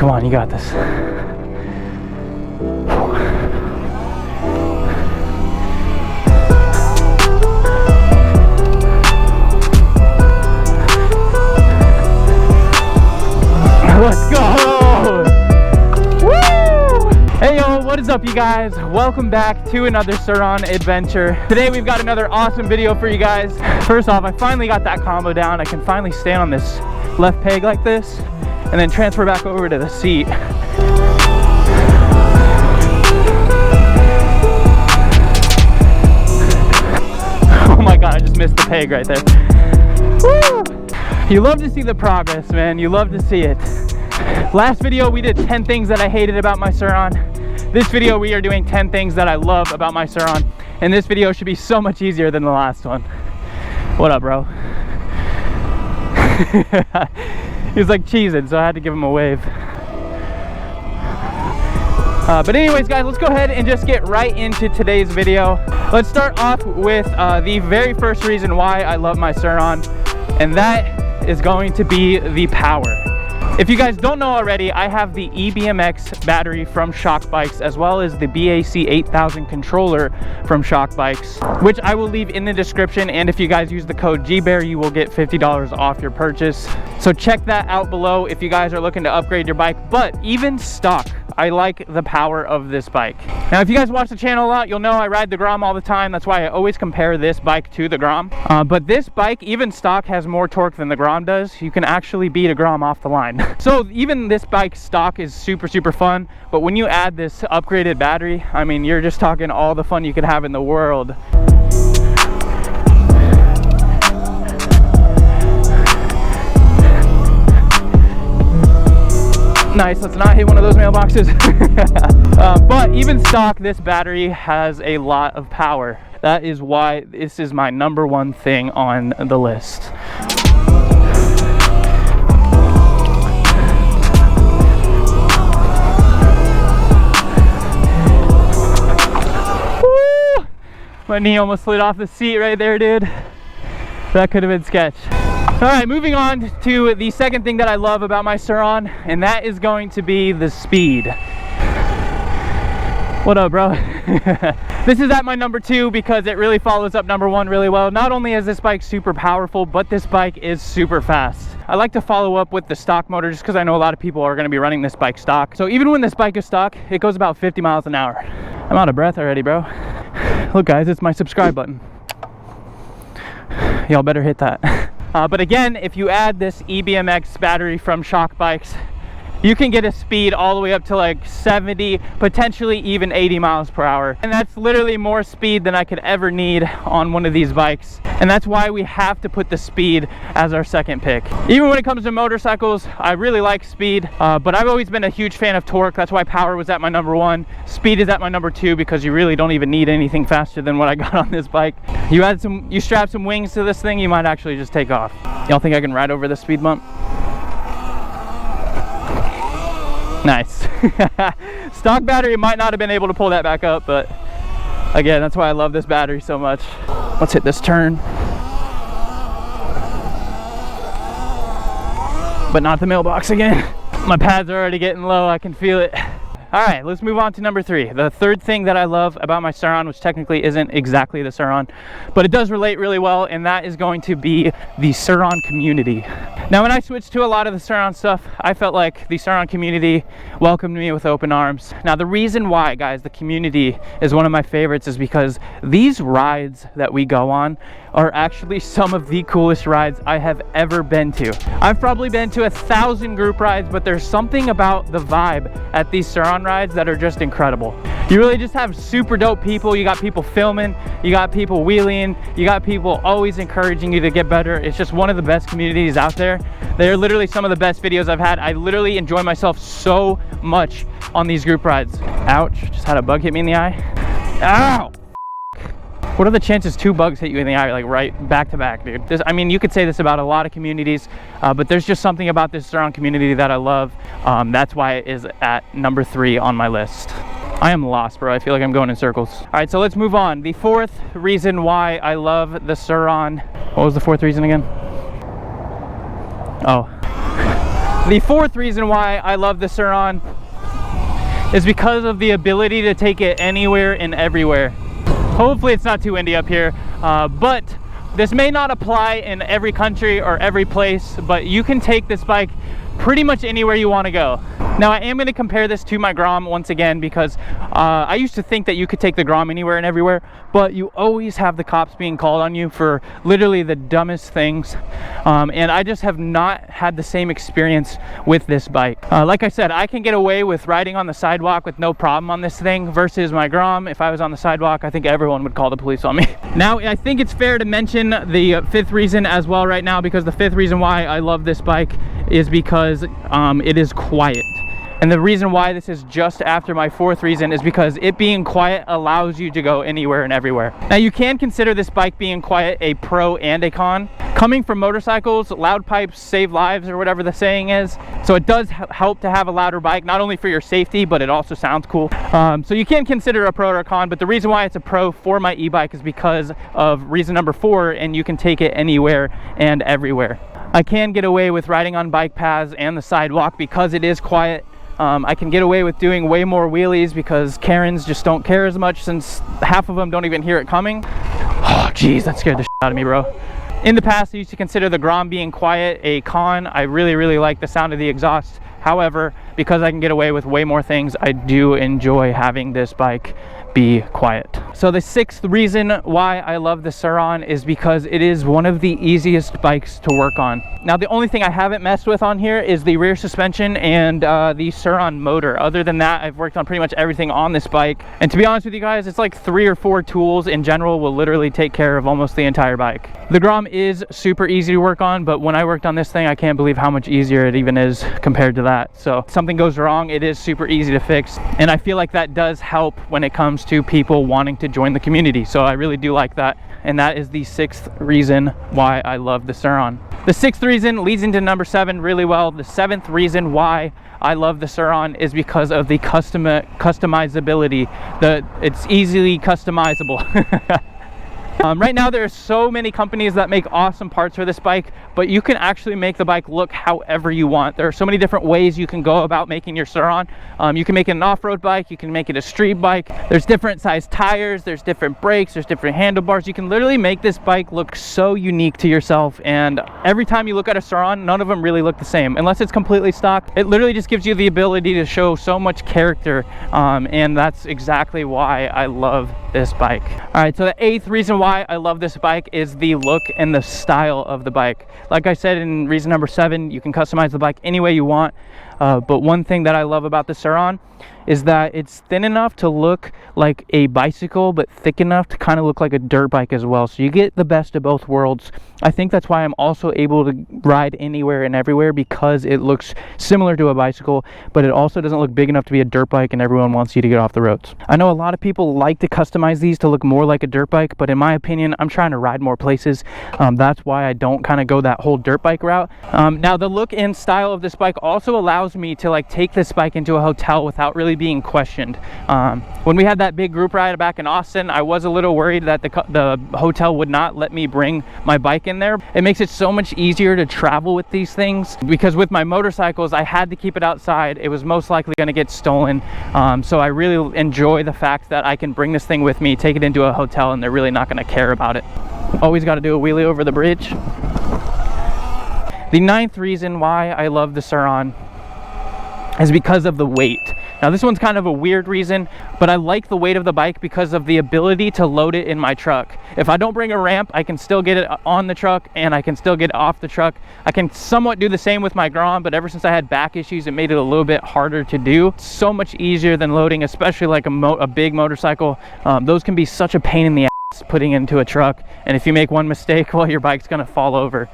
Come on, you got this. Let's go! Woo! Hey yo, what is up you guys? Welcome back to another Sur Ron adventure. Today we've got another awesome video for you guys. First off, I finally got that combo down. I can finally stand on this left peg like this and then transfer back over to the seat. Oh my god, I just missed the peg right there. Woo! You love to see the progress, man. You love to see it. Last video we did 10 things that I hated about my Sur Ron. This video we are doing 10 things that I love about my Sur Ron. And this video should be so much easier than the last one. What up, bro? He was like cheesing, so I had to give him a wave. But anyways guys, let's go ahead and just get right into today's video. Let's start off with the very first reason why I love my Sur Ron, and that is going to be the power. If you guys don't know already, I have the eBMX battery from Shock Bikes, as well as the BAC 8000 controller from Shock Bikes, which I will leave in the description. And if you guys use the code GBear, you will get $50 off your purchase. So check that out below if you guys are looking to upgrade your bike. But even stock, I like the power of this bike. Now, if you guys watch the channel a lot, you'll know I ride the Grom all the time. That's why I always compare this bike to the Grom. But this bike, even stock, has more torque than the Grom does. You can actually beat a Grom off the line. So even this bike stock is super, super fun. But when you add this upgraded battery, I mean, you're just talking all the fun you could have in the world. Nice, let's not hit one of those mailboxes. But even stock, this battery has a lot of power. That is why this is my #1 thing on the list. Woo! My knee almost slid off the seat right there, dude. That could have been sketch. All right, moving on to the second thing that I love about my Sur Ron, and that is going to be the speed. What up, bro? This is at my #2 because it really follows up #1 really well. Not only is this bike super powerful, but this bike is super fast. I like to follow up with the stock motor just because I know a lot of people are going to be running this bike stock. So even when this bike is stock, it goes about 50 miles an hour. I'm out of breath already, bro. Look, guys, it's my subscribe button. Y'all better hit that. But again, if you add this eBMX battery from Shock Bikes, you can get a speed all the way up to like 70, potentially even 80 miles per hour. And that's literally more speed than I could ever need on one of these bikes. And that's why we have to put the speed as our second pick. Even when it comes to motorcycles, I really like speed, but I've always been a huge fan of torque. That's why power was at my #1. Speed is at my #2 because you really don't even need anything faster than what I got on this bike. You strap some wings to this thing, you might actually just take off. Y'all think I can ride over this speed bump? Nice. Stock battery might not have been able to pull that back up, but again, that's why I love this battery so much. Let's hit this turn. But not the mailbox again. My pads are already getting low, I can feel it. All right, let's move on to #3. The third thing that I love about my Sur Ron, which technically isn't exactly the Sur Ron, but it does relate really well, and that is going to be the Sur Ron community. Now, when I switched to a lot of the Sur Ron stuff, I felt like the Sur Ron community welcomed me with open arms. Now, the reason why, guys, the community is one of my favorites is because these rides that we go on are actually some of the coolest rides I have ever been to. I've probably been to 1,000 group rides, but there's something about the vibe at these Sur Ron rides that are just incredible. You really just have super dope people. You got people filming, you got people wheeling, you got people always encouraging you to get better. It's just one of the best communities out there. They're literally some of the best videos I've had. I literally enjoy myself so much on these group rides. Ouch, just had a bug hit me in the eye. Ow! What are the chances 2 bugs hit you in the eye, like right back to back, dude? I mean, you could say this about a lot of communities, but there's just something about this Sur Ron community that I love. That's why it is at #3 on my list. I am lost, bro. I feel like I'm going in circles. All right, so let's move on. The fourth reason why I love the Sur Ron. What was the fourth reason again? Oh. The fourth reason why I love the Sur Ron is because of the ability to take it anywhere and everywhere. Hopefully it's not too windy up here, but this may not apply in every country or every place, but you can take this bike pretty much anywhere you want to go. Now I am going to compare this to my Grom once again, because I used to think that you could take the Grom anywhere and everywhere, but you always have the cops being called on you for literally the dumbest things, and I just have not had the same experience with this bike. Like I said, I can get away with riding on the sidewalk with no problem on this thing, versus my Grom. If I was on the sidewalk, I think everyone would call the police on me. Now I think it's fair to mention the fifth reason as well right now, because the fifth reason why I love this bike is because it is quiet. And the reason why this is just after my fourth reason is because it being quiet allows you to go anywhere and everywhere. Now you can consider this bike being quiet a pro and a con. Coming from motorcycles, loud pipes save lives, or whatever the saying is. So it does help to have a louder bike, not only for your safety, but it also sounds cool. So you can consider a pro or a con, but the reason why it's a pro for my e-bike is because of reason number 4, and you can take it anywhere and everywhere. I can get away with riding on bike paths and the sidewalk because it is quiet. I can get away with doing way more wheelies because Karens just don't care as much, since half of them don't even hear it coming. Oh geez, that scared the shit out of me, bro. In the past I used to consider the Grom being quiet a con. I really like the sound of the exhaust. However, because I can get away with way more things, I do enjoy having this bike be quiet. So the sixth reason why I love the Sur Ron is because it is one of the easiest bikes to work on. Now the only thing I haven't messed with on here is the rear suspension and the Sur Ron motor. Other than that, I've worked on pretty much everything on this bike, and to be honest with you guys, it's like 3 or 4 tools in general will literally take care of almost the entire bike. The Grom is super easy to work on, but when I worked on this thing, I can't believe how much easier it even is compared to that. So if something goes wrong, it is super easy to fix, and I feel like that does help when it comes to people wanting to join the community. So I really do like that, and that is the sixth reason why I love the Sur Ron. The sixth reason leads into number 7 really well. The seventh reason why I love the Sur Ron is because of the customizability. It's easily customizable. Right now there are so many companies that make awesome parts for this bike, but you can actually make the bike look however you want. There are so many different ways you can go about making your Sur Ron. You can make it an off-road bike, you can make it a street bike. There's different size tires, there's different brakes, there's different handlebars. You can literally make this bike look so unique to yourself, and every time you look at a Sur Ron, none of them really look the same unless it's completely stock. It literally just gives you the ability to show so much character, and that's exactly why I love this bike. All right, so the 8th reason why I love this bike is the look and the style of the bike. Like I said in reason number 7, you can customize the bike any way you want, but one thing that I love about the Sur Ron is that it's thin enough to look like a bicycle, but thick enough to kind of look like a dirt bike as well. So you get the best of both worlds. I think that's why I'm also able to ride anywhere and everywhere, because it looks similar to a bicycle, but it also doesn't look big enough to be a dirt bike and everyone wants you to get off the roads. I know a lot of people like to customize these to look more like a dirt bike, but in my opinion, I'm trying to ride more places. That's why I don't kind of go that whole dirt bike route. Now the look and style of this bike also allows me to like take this bike into a hotel without really being questioned. When we had that big group ride back in Austin, I was a little worried that the hotel would not let me bring my bike in there. It makes it so much easier to travel with these things, because with my motorcycles I had to keep it outside. It was most likely going to get stolen, so I really enjoy the fact that I can bring this thing with me, take it into a hotel, and they're really not going to care about it. Always got to do a wheelie over the bridge. The 9th reason why I love the Sur Ron is because of the weight. Now this one's kind of a weird reason, but I like the weight of the bike because of the ability to load it in my truck. If I don't bring a ramp, I can still get it on the truck and I can still get it off the truck. I can somewhat do the same with my Grom, but ever since I had back issues, it made it a little bit harder to do. It's so much easier than loading, especially like a big motorcycle. Those can be such a pain in the ass putting into a truck, and if you make one mistake, well, your bike's gonna fall over.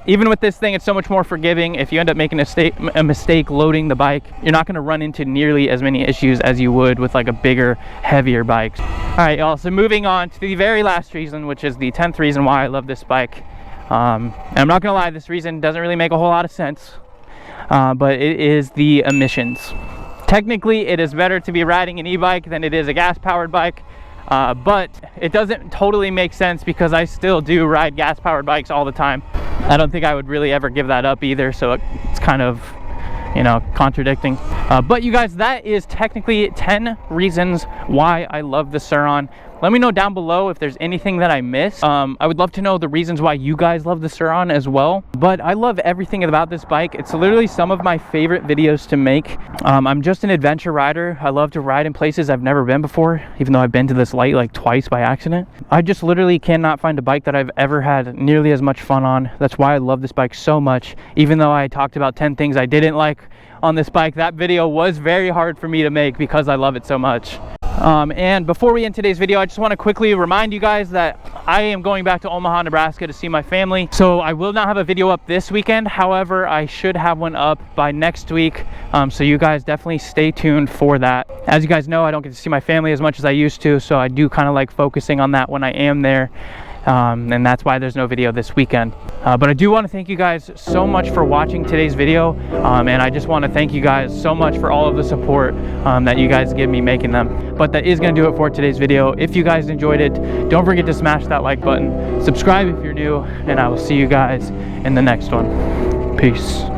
Even with this thing, it's so much more forgiving. If you end up making a mistake loading the bike, you're not gonna run into nearly as many issues as you would with like a bigger, heavier bike. All right, y'all, so moving on to the very last reason, which is the 10th reason why I love this bike. And I'm not gonna lie, this reason doesn't really make a whole lot of sense, but it is the emissions. Technically, it is better to be riding an e-bike than it is a gas-powered bike. But it doesn't totally make sense because I still do ride gas-powered bikes all the time. I don't think I would really ever give that up either, so it's kind of, you know, contradicting. But you guys, that is technically 10 reasons why I love the Sur Ron. Let me know down below if there's anything that I missed. I would love to know the reasons why you guys love the Sur Ron as well. But I love everything about this bike. It's literally some of my favorite videos to make. I'm just an adventure rider. I love to ride in places I've never been before, even though I've been to this light like twice by accident. I just literally cannot find a bike that I've ever had nearly as much fun on. That's why I love this bike so much. Even though I talked about 10 things I didn't like on this bike, that video was very hard for me to make because I love it so much. And before we end today's video, I just want to quickly remind you guys that I am going back to Omaha, Nebraska to see my family. So I will not have a video up this weekend. However, I should have one up by next week. So you guys definitely stay tuned for that. As you guys know, I don't get to see my family as much as I used to. So I do kind of like focusing on that when I am there. And that's why there's no video this weekend. But I do want to thank you guys so much for watching today's video. And I just want to thank you guys so much for all of the support that you guys give me making them. But that is going to do it for today's video. If you guys enjoyed it, don't forget to smash that like button. Subscribe if you're new, and I will see you guys in the next one. Peace.